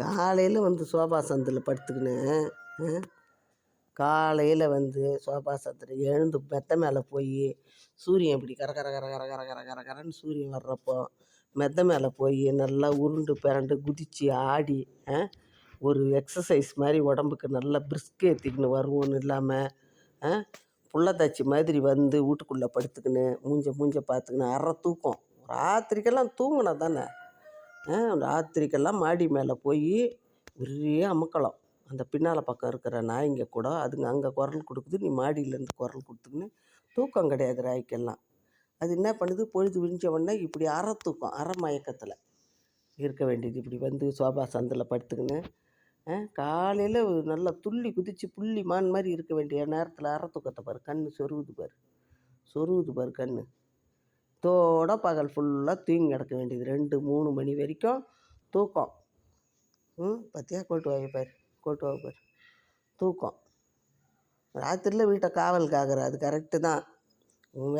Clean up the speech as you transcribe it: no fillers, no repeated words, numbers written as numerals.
காலையில் வந்து சோபா சந்தில் படுத்துக்கின்னு காலையில் வந்து சோபா சந்தில் எழுந்து மெத்த மேலே போய் சூரியன் இப்படி கர கர கர கர கர கர கர கரன்னு சூரியன் வர்றப்போ மெத்த மேலே போய் நல்லா உருண்டு பிறண்டு குதித்து ஆடி ஒரு எக்ஸசைஸ் மாதிரி உடம்புக்கு நல்லா பிரிஸ்க் ஏற்றிக்கின்னு வருவோன்னு இல்லாமல் புள்ளத்தாச்சி மாதிரி வந்து வீட்டுக்குள்ளே படுத்துக்கின்னு மூஞ்ச பார்த்துக்கின்னு அரை தூக்கம் ராத்திரிக்கெல்லாம் தூங்கினா தானே. ராத்திரிக்கெல்லாம் மாடி மேலே போய் ஒரே அமுக்கலாம். அந்த பின்னால் பக்கம் இருக்கிற நாய்ங்க கூட அதுங்க அங்கே குரல் கொடுக்குது, நீ மாடியிலேருந்து குரல் கொடுத்துக்கின்னு தூக்கம் கிடையாது ராய்க்கெல்லாம். அது என்ன பண்ணுது, பொழுது விடிஞ்ச உடனே இப்படி அரை தூக்கம் அரை மயக்கத்தில் இருக்க வேண்டியது இப்படி வந்து சோபா சந்தில் படுத்துக்கின்னு காலையில் நல்லா துள்ளி குதித்து புள்ளி மான் மாதிரி இருக்க வேண்டிய நேரத்தில் அரை தூக்கத்தை பாரு, கண் சொருகுது பாரு கண். தோட பகல் ஃபுல்லாக தூங்கி கிடக்க வேண்டியது 2-3 மணி வரைக்கும் தூக்கம். பார்த்தியா கோட்டு வாங்க பாரு தூக்கம். ராத்திரியில் வீட்டை காவல் காக்கிற அது கரெக்டு தான். உன் வேலை